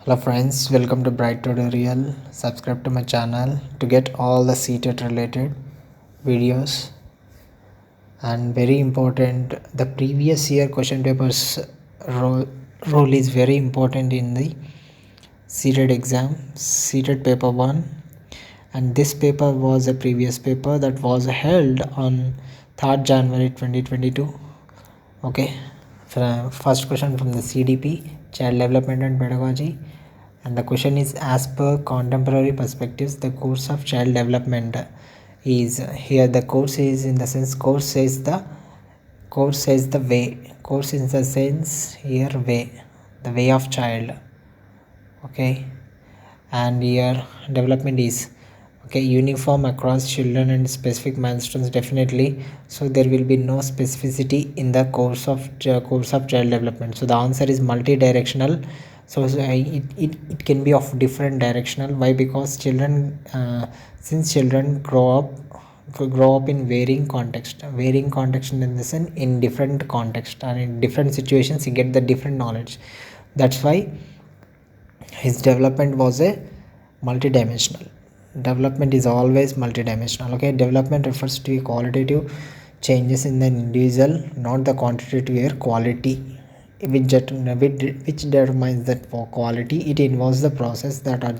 Hello friends, welcome to Bright Tutorial. Subscribe to my channel to get all the CTET related videos. And very important, the previous year question papers role is very important in the CTET exam, CTET paper 1. And this paper was a previous paper that was held on 3rd January 2022. Okay, first question from the CDP, Child Development and Pedagogy. And the question is, as per contemporary perspectives, the course of child development is here. The course is in the sense, course says the way. Course in the sense here, way, the way of child. Okay, and here development is uniform across children and specific milestones, definitely. So there will be no specificity in the course of child development. So the answer is multi-directional. So it can be of different directional. Why? Because children since children grow up in varying context in the sense, in different context and in different situations you get the different knowledge. That's why his development was a multidimensional. Development is always multidimensional. Okay, development refers to qualitative changes in the individual, not the quantitative or quality, which determines that for quality. It involves the process that are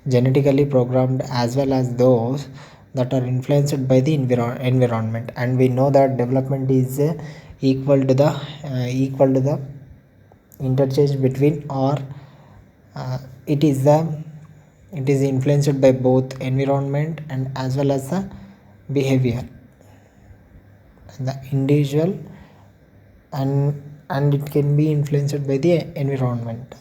genetically programmed as well as those that are influenced by the environment. And we know that development is equal to the interchange between, or it is influenced by both environment and as well as the behavior and the individual, and it can be influenced by the environment.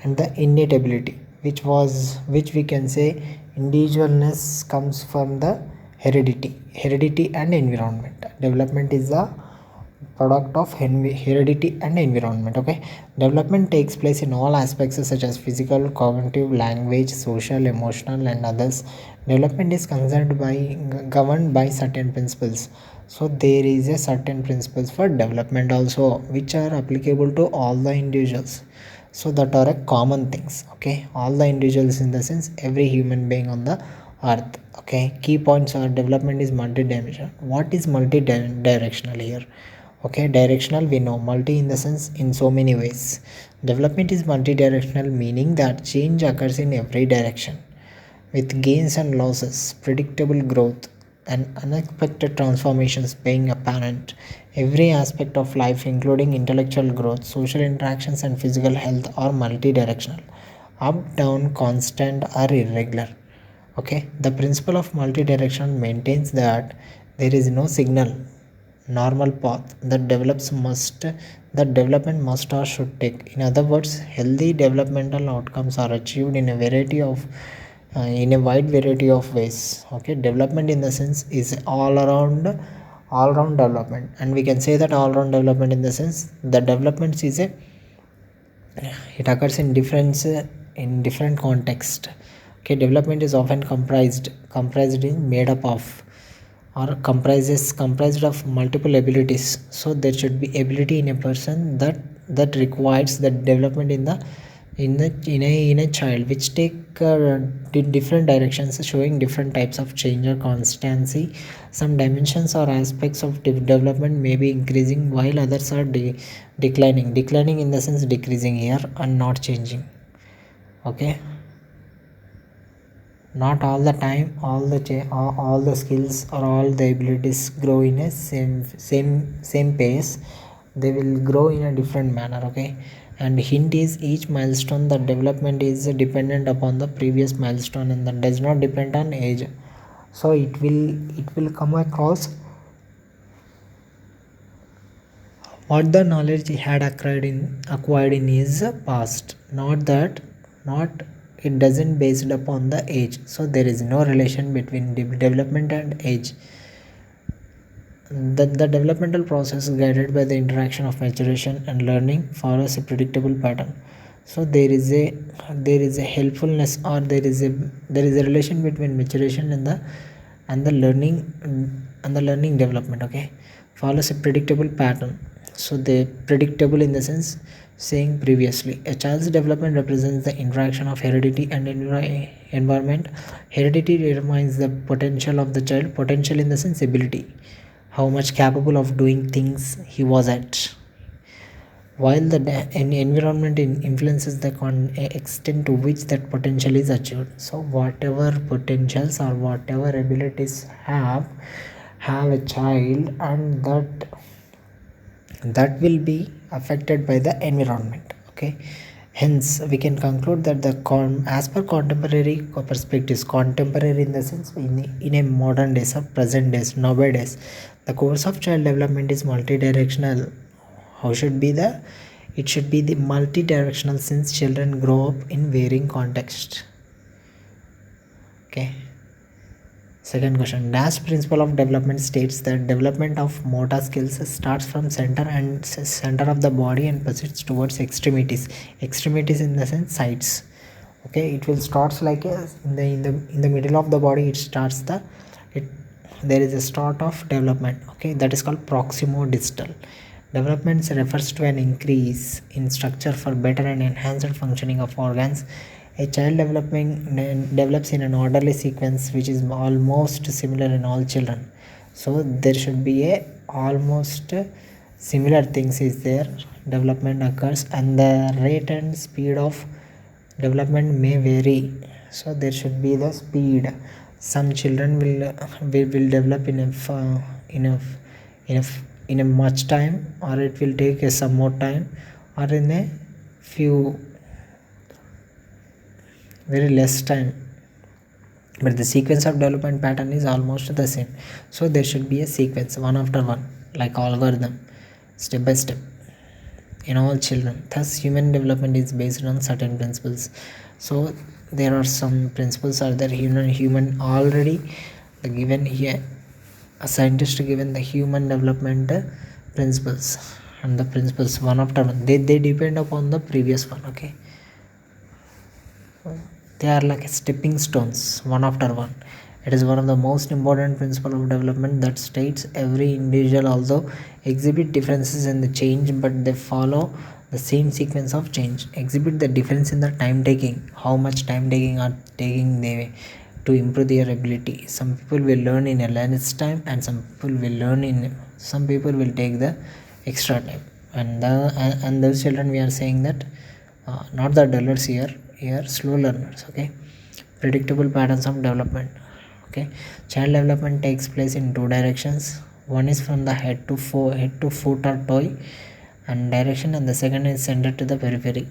And the innate ability, which we can say individualness, comes from the heredity and environment. Development is the product of heredity and environment. Okay, development takes place in all aspects such as physical, cognitive, language, social, emotional and others. Development is governed by certain principles. So there is a certain principles for development also, which are applicable to all the individuals. So that are a common things. Okay, all the individuals in the sense, every human being on the earth. Okay, key points are development is multi-dimensional. What is multi-directional here? Okay, directional, we know multi in the sense in so many ways. Development is multi-directional, meaning that change occurs in every direction, with gains and losses, predictable growth and unexpected transformations being apparent. Every aspect of life, including intellectual growth, social interactions and physical health, are multi-directional, up, down, constant or irregular. Okay, the principle of multi-direction maintains that there is no signal normal path that development must or should take. In other words, healthy developmental outcomes are achieved in a wide variety of ways. Okay, development in the sense is all round development, and we can say that all round development in the sense the development is a it occurs in different context. Okay, development is often comprised in made up of, or comprised of multiple abilities. So there should be ability in a person that requires the development in a child, which take different directions, showing different types of change or constancy. Some dimensions or aspects of development may be increasing while others are declining in the sense decreasing here and not changing. Okay, not all the time all the skills or all the abilities grow in a same pace. They will grow in a different manner. Okay, and hint is, each milestone the development is dependent upon the previous milestone and that does not depend on age. So it will come across what the knowledge he had acquired in his past, not it doesn't based upon the age. So there is no relation between development and age. The developmental process, guided by the interaction of maturation and learning, follows a predictable pattern. So there is a helpfulness, or there is a relation between maturation and the learning development. Okay, follows a predictable pattern. So they predictable in the sense, saying previously, a child's development represents the interaction of heredity and environment. Heredity determines the potential of the child, potential in the sense ability, how much capable of doing things he was at, while the environment influences the extent to which that potential is achieved. So whatever potentials or whatever abilities have a child, and that will be affected by the environment. Okay, hence we can conclude that as per contemporary perspectives, contemporary in the sense in a modern days or present days, nowadays, the course of child development is multidirectional. How should be the It should be the multi-directional, since children grow up in varying contexts. Okay, second question, dash principle of development states that development of motor skills starts from center of the body and proceeds towards extremities in the sense sides. Okay, it will starts like in the middle of the body. It starts the it There is a start of development. Okay, that is called proximo-distal development. Refers to an increase in structure for better and enhanced functioning of organs. A child develops in an orderly sequence which is almost similar in all children. So there should be a almost similar things is there. Development occurs and the rate and speed of development may vary. So there should be the speed. Some children will develop in a much time, or it will take some more time, or in a few very less time, but the sequence of development pattern is almost the same. So there should be a sequence one after one, like algorithm, step by step in all children. Thus human development is based on certain principles. So there are some principles are there. Human already given here, a scientist given the human development principles, and the principles one after one, they depend upon the previous one. Okay, they are like stepping stones one after one. It is one of the most important principles of development that states every individual, although exhibit differences in the change, but they follow the same sequence of change. Exhibit the difference in the time taking, how much time taking are taking they to improve their ability. Some people will learn in a less time, and some people will take the extra time. And those children, we are saying that not the dullers here slow learners. Okay, predictable patterns of development. Okay, child development takes place in two directions. One is from the head to foot or toe and direction, and the second is centered to the periphery.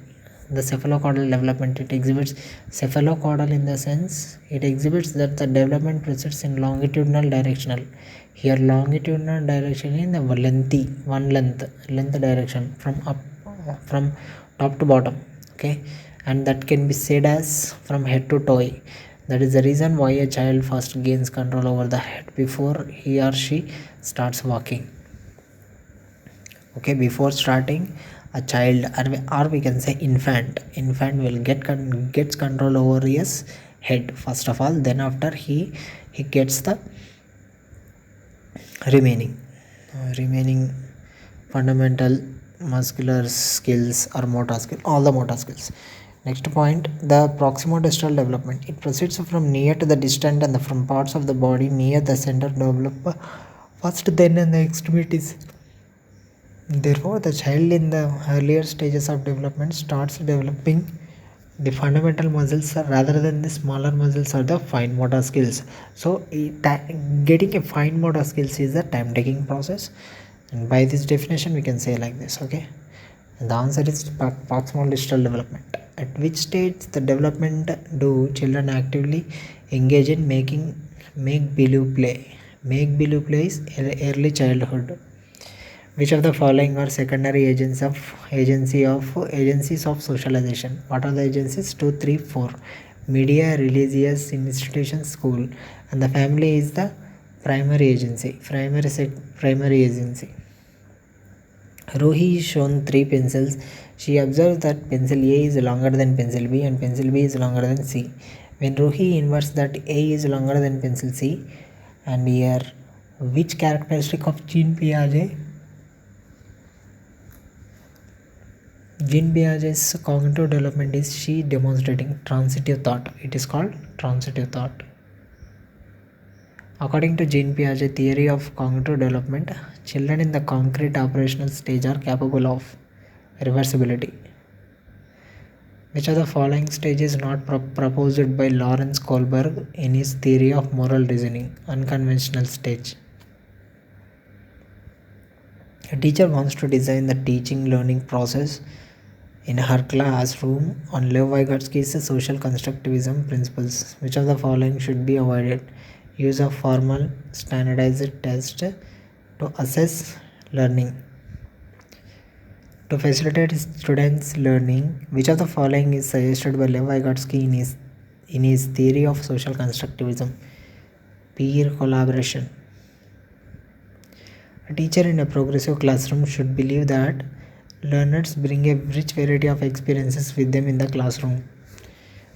The cephalocaudal development, it exhibits cephalocaudal in the sense it exhibits that the development proceeds in longitudinal directional. Here longitudinal direction in the length direction from top to bottom. Okay, and that can be said as from head to toe. That is the reason why a child first gains control over the head before he or she starts walking. Okay, before starting, a child, or we can say infant will gets control over his head first of all. Then after he gets the remaining fundamental muscular skills or motor skill, all the motor skills. Next point, the proximo-distal development. It proceeds from near to the distant and from parts of the body near the center develop first, then in the extremities. Therefore, the child in the earlier stages of development starts developing the fundamental muscles rather than the smaller muscles or the fine motor skills. So getting a fine motor skills is a time taking process, and by this definition we can say like this. Okay, and the answer is proximal distal development. At which stage the development do children actively engage in make believe play is early childhood. Which of the following are secondary agencies of socialization? What are the agencies? 2, 3, 4. Media, religious institutions, school, and the family is the primary agency. Primary agency. Rohi is shown 3 pencils. She observes that pencil A is longer than pencil B and pencil B is longer than C. When Rohi inverts that A is longer than pencil C, and here which characteristic of Jean Piaget Jean Piaget's cognitive development is she demonstrating transitive thought. It is called transitive thought. According to Jean Piaget theory of cognitive development, children in the concrete operational stage are capable of reversibility. Which of the following stage is not proposed by Lawrence Kohlberg in his theory of moral reasoning? Unconventional stage. A teacher wants to design the teaching learning process in her classroom on Lev Vygotsky's social constructivism principles. Which of the following should be avoided? Use of formal standardized tests to assess learning. To facilitate students' learning, which of the following is suggested by Lev Vygotsky in his theory of social constructivism? Peer collaboration. A teacher in a progressive classroom should believe that learners bring a rich variety of experiences with them in the classroom.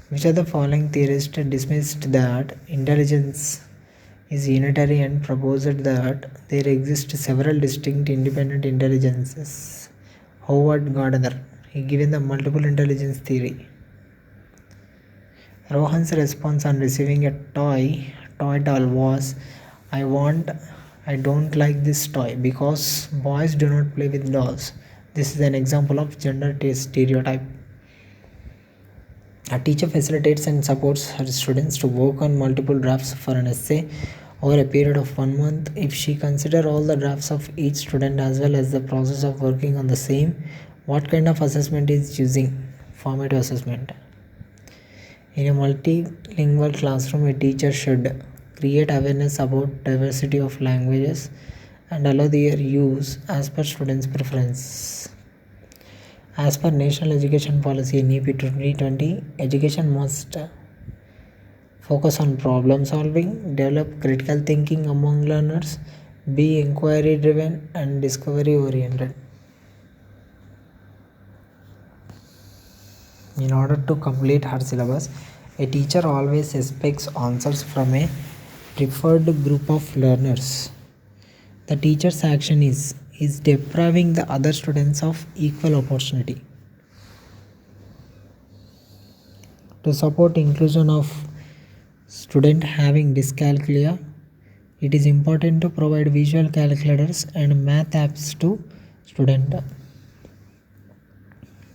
Which of the following theorists dismissed that intelligence is unitary and proposed that there exist several distinct independent intelligences? Howard Gardner, he given the multiple intelligence theory. Rohan's response on receiving a toy doll was, I don't like this toy because boys do not play with dolls. This is an example of gender stereotype. A teacher facilitates and supports her students to work on multiple drafts for an essay over a period of 1 month. If she considers all the drafts of each student as well as the process of working on the same, what kind of assessment is using? Formative assessment. In a multilingual classroom, a teacher should create awareness about diversity of languages and allow their use as per students' preference. As per National Education Policy NEP 2020, education must focus on problem solving, develop critical thinking among learners, be inquiry driven and discovery oriented. In order to complete her syllabus, a teacher always expects answers from a preferred group of learners. The teacher's action is depriving the other students of equal opportunity. To support inclusion of student having dyscalculia, it is important to provide visual calculators and math apps to student.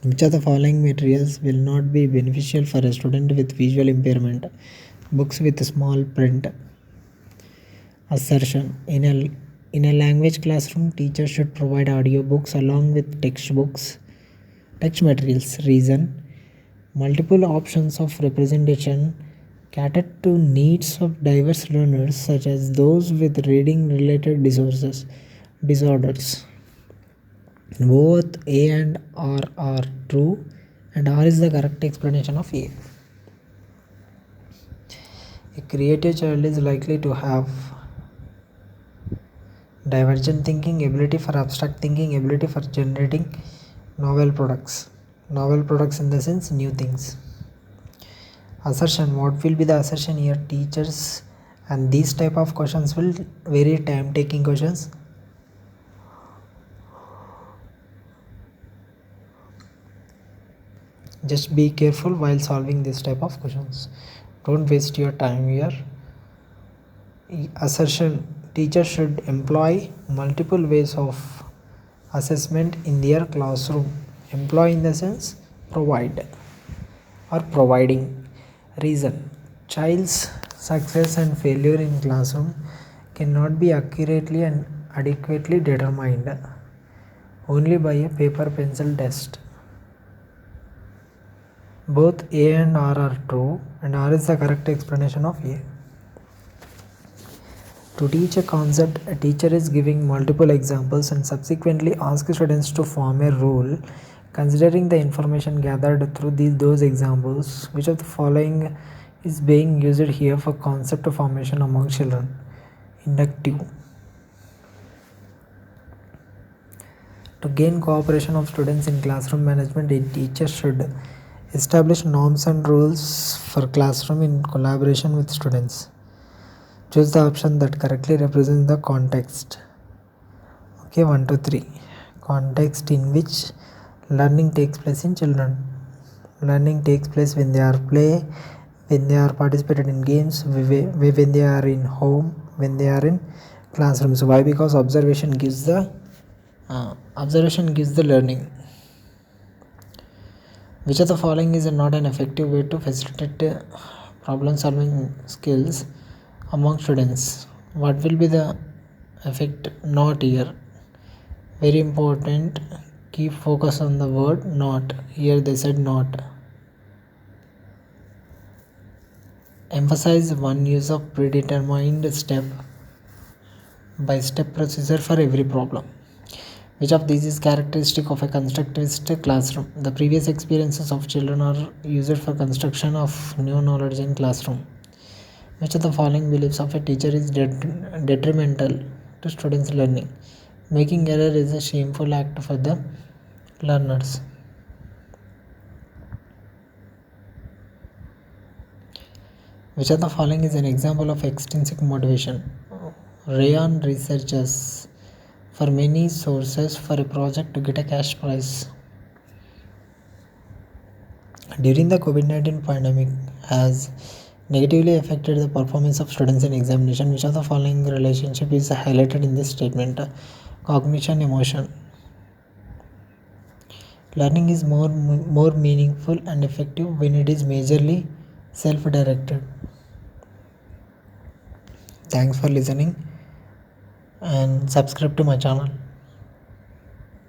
Which of the following materials will not be beneficial for a student with visual impairment? Books with small print. Assertion. In a language classroom, teachers should provide audio books along with text materials. Reason. Multiple options of representation cater to needs of diverse learners such as those with reading related disorders. Both A and R are true and R is the correct explanation of A. A creative child is likely to have divergent thinking, ability for abstract thinking, ability for generating novel products. Novel products in the sense new things. Assertion. What will be the assertion here? Teachers and these type of questions will very time taking questions. Just be careful while solving this type of questions. Don't waste your time here. Assertion. Teachers should employ multiple ways of assessment in their classroom. Employ in the sense provide or providing. Reason. Child's success and failure in classroom cannot be accurately and adequately determined only by a paper pencil test. Both A and R are true and R is the correct explanation of A. To teach a concept, a teacher is giving multiple examples and subsequently asks students to form a rule considering the information gathered through those examples. Which of the following is being used here for concept formation among children? Inductive. To gain cooperation of students in classroom management, a teacher should establish norms and rules for classroom in collaboration with students. Choose the option that correctly represents the context. Okay, 1 to 3. Context in which Learning takes place in children. Learning takes place when they are play, when they are participated in games, when they are in home, when they are in classrooms. Why? Because observation gives the learning. Which of the following is not an effective way to facilitate problem solving skills among students? What will be the effect? Not here. Very important. Keep focus on the word not. Here they said not. Emphasize one use of predetermined step by step procedure for every problem. Which of these is characteristic of a constructivist classroom? The previous experiences of children are used for construction of new knowledge in classroom. Which of the following beliefs of a teacher is detrimental to students' learning? Making error is a shameful act for the learners. Which of the following is an example of extrinsic motivation? Rayon researches for many sources for a project to get a cash prize. During the COVID-19 pandemic has negatively affected the performance of students in examination. Which of the following relationship is highlighted in this statement? Cognition, emotion. Learning is more meaningful and effective when it is majorly self-directed. Thanks for listening and subscribe to my channel.